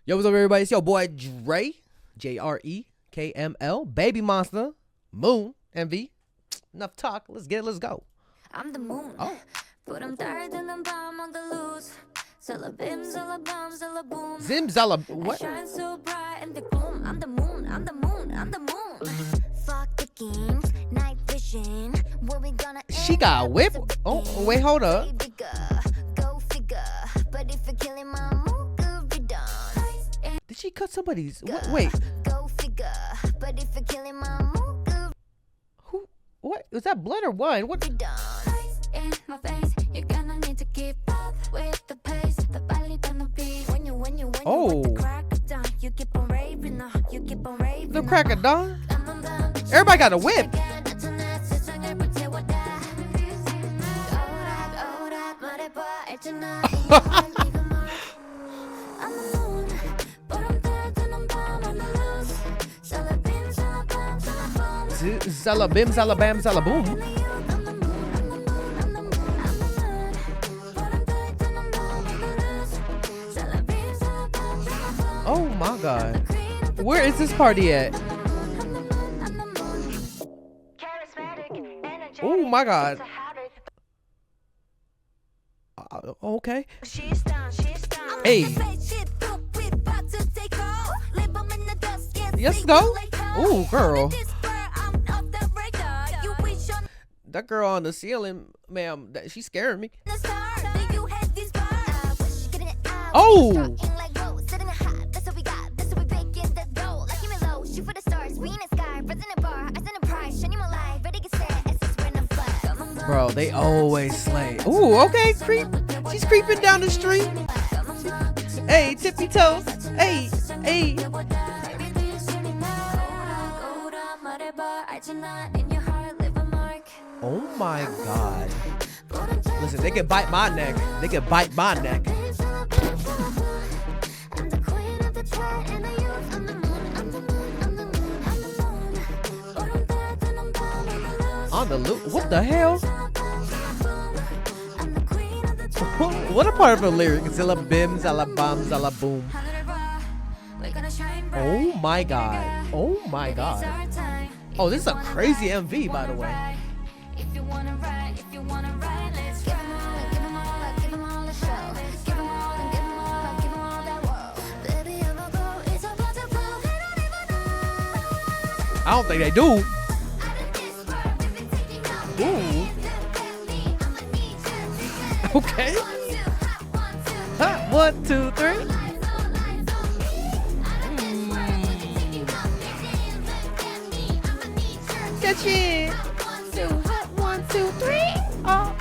Yo, what's up, everybody? It's your boy Dre, JREKML, Baby Monster, Moon, MV. Enough talk. Let's get it. Let's go. I'm the moon. Oh. But I'm tired and I'm bomb on the loose. Zalabim, zalabam, zalaboom. Zim zala. What? I shine so bright in the gloom. I'm the moon. I'm the moon. I'm the moon. Fuck the games, night vision. Where we gonna She got a whip. Oh, wait, hold up. Go figure. But if you're killing my mood, could be done. Did she cut somebody's? What? Wait. Go figure. But if you're killing my mood, could Who? What? Was that blood or wine? What? be done. In my face, you're gonna need to keep up with the pace. The body gonna be when you Oh. with the crack of dawn. You keep on raving now. You keep on raving. The crack of dawn? Everybody got a whip. Zalabim, zalabam, zalaboom. Oh my god. Where is this party at? Oh my god. Okay. Hey. Let's go. Ooh, girl. That girl on the ceiling, ma'am, she's scaring me. Oh. Bro, they always slay. Ooh, okay, creep. She's creeping down the street. Hey, tippy toes. Hey, hey. Oh my god. Listen, they can bite my neck. They can bite my neck. On the loop. What the hell? What a part of a lyric. Zalabim, zalabam, zalaboom. Oh my god. Oh my god. Oh, this is a crazy MV, by the way. I don't think they do. Ooh. Okay. Huh, 1, 2, 3. Catch it. 1, 2, 3. Oh.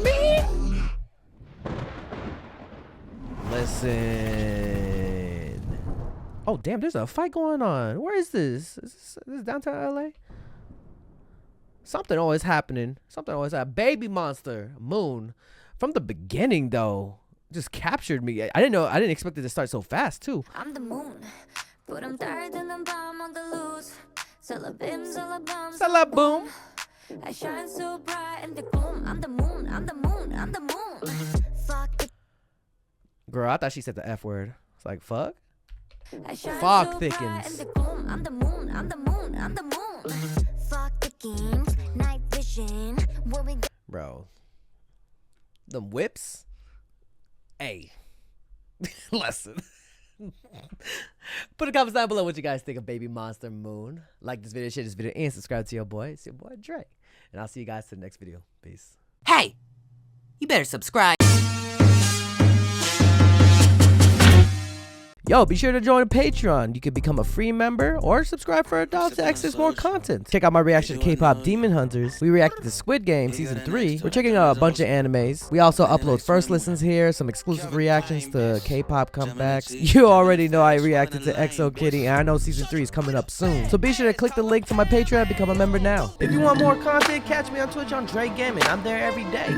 Me. Listen. Oh damn! There's a fight going on. Where is this? Is this downtown LA? Something always happening. Something always happening. Baby Monster, Moon. From the beginning, though, just captured me. I didn't know. I didn't expect it to start so fast, too. I'm the moon, but I'm tired and I'm bomb on the loose. Zalabim, zalabam, Zalaboom. I shine so bright in the gloom. I'm the moon. I'm the moon. I'm the moon. Fuck the Girl, I thought she said the F word. It's like, fuck. I shine Fog so thickens. bright in the gloom. I'm the moon. I'm the moon. I'm the moon. Fuck the games, night vision. Where we go? Bro. Them whips. Hey. Lesson. Put a comment down below what you guys think of Baby Monster, Moon. Like this video, share this video, and subscribe to your boy. It's your boy Dre. And I'll see you guys in the next video. Peace. Hey, you better subscribe. Yo, be sure to join the Patreon. You can become a free member or subscribe for $1 to access more content. Check out my reaction to K-pop Demon Hunters. We reacted to Squid Game Season 3. We're checking out a bunch of animes. We also upload first listens here, some exclusive reactions to K-pop comebacks. You already know I reacted to EXO Kitty, and I know Season 3 is coming up soon. So be sure to click the link to my Patreon and become a member now. If you want more content, catch me on Twitch on Dre Gaming. I'm there every day.